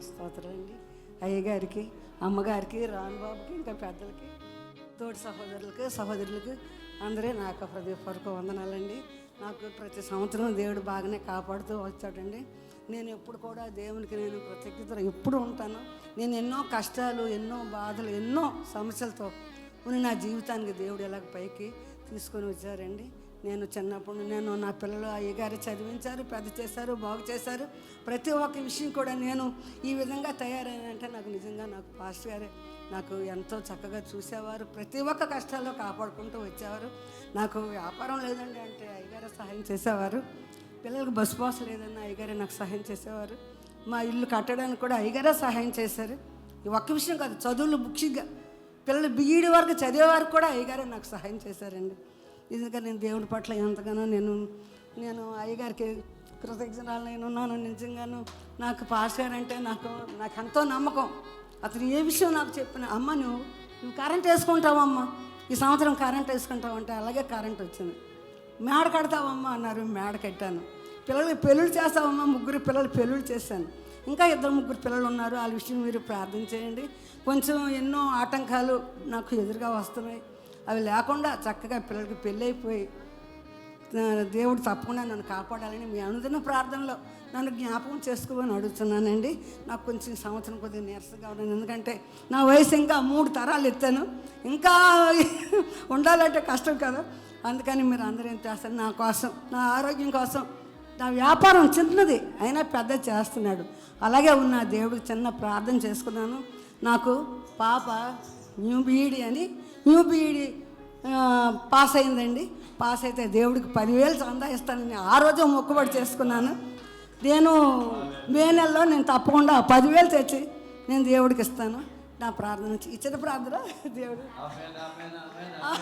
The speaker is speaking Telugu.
స్తోత్రాలండి. అయ్యగారికి, అమ్మగారికి, రానుబాబుకి, ఇంకా పెద్దలకి, తోటి సహోదరులకు అందరూ నాకు హృదయపూర్వక వందనాలండి. నాకు ప్రతి సంవత్సరం దేవుడు బాగానే కాపాడుతూ వచ్చాడండి. నేను ఎప్పుడు కూడా దేవునికి నేను కృతజ్ఞతలు ఎప్పుడు ఉంటాను. నేను ఎన్నో కష్టాలు, ఎన్నో బాధలు, ఎన్నో సమస్యలతో ఉన్న నా జీవితానికి దేవుడు ఎలాగ పైకి తీసుకొని వచ్చారండి. నేను చిన్నప్పుడు నా పిల్లలు అయ్యగారు చదివించారు, పెద్ద చేశారు, బాగు చేశారు. ప్రతి ఒక్క విషయం కూడా నేను ఈ విధంగా తయారైనంటే నాకు నిజంగా నాకు పాస్టర్ గారే నాకు ఎంతో చక్కగా చూసేవారు. ప్రతి ఒక్క కష్టాల్లో కాపాడుకుంటూ వచ్చేవారు. నాకు వ్యాపారం లేదండి అంటే అయ్యగారే సహాయం చేసేవారు. పిల్లలకు బస్సు పాస్ లేదన్నా అయ్యగారే నాకు సహాయం చేసేవారు. మా ఇల్లు కట్టడానికి కూడా అయ్యగారే సహాయం చేశారు. ఈ ఒక్క విషయం కాదు, చదువులు బుక్స్గా పిల్లలు బీఈడి వరకు చదివేవారు కూడా అయ్యగారే నాకు సహాయం చేశారండి. నిజంగా నేను దేవుడి పట్ల ఎంతగానో నేను అయ్యగారికి కృతజ్ఞతలు నేను ఉన్నాను. నిజంగాను నాకు పాస్ గారు అంటే నాకు ఎంతో నమ్మకం. అతను ఏ విషయం నాకు చెప్పిన, అమ్మ నువ్వు కరెంట్ వేసుకుంటావమ్మా, ఈ సంవత్సరం కరెంట్ వేసుకుంటావంటే అలాగే కరెంట్ వచ్చింది. మేడ కడతావమ్మా అన్నారు, మేడ కట్టాను. పిల్లలకి పెళ్ళిళ్ళు చేస్తావమ్మా, 3 పిల్లలు పెళ్ళిళ్ళు చేశాను. ఇంకా 2-3 పిల్లలు ఉన్నారు, వాళ్ళ విషయం మీరు ప్రార్థన చేయండి. కొంచెం ఎన్నో ఆటంకాలు నాకు ఎదురుగా వస్తున్నాయి, అవి లేకుండా చక్కగా పిల్లలకి పెళ్ళి అయిపోయి దేవుడు తప్పకుండా నన్ను కాపాడాలని మీ అనుదిన ప్రార్థనలో నన్ను జ్ఞాపకం చేసుకోమని అడుగుతున్నానండి. నాకు కొంచెం సంవత్సరం కొద్దిగా నీరసంగా ఉన్నాను, ఎందుకంటే నా వయసు ఇంకా 3 తరాలు ఎత్తాను, ఇంకా ఉండాలంటే కష్టం కదా. అందుకని మీరు అందరూ ఏం చేస్తారు, నా కోసం, నా ఆరోగ్యం కోసం, నా వ్యాపారం చిన్నది అయినా పెద్ద చేస్తున్నాడు. అలాగే ఉన్న దేవుడికి చిన్న ప్రార్థన చేసుకున్నాను. నాకు పాప న్యూ బీఈడి పాస్ అయిందండి. పాస్ అయితే దేవుడికి 10,000 చందా ఇస్తానని ఆ రోజు మొక్కుబడి చేసుకున్నాను. నేను మే నెలలో నేను తప్పకుండా 10,000 తెచ్చి నేను దేవుడికి ఇస్తాను. నా ప్రార్థన ఇచ్చిన ప్రార్థన దేవుడు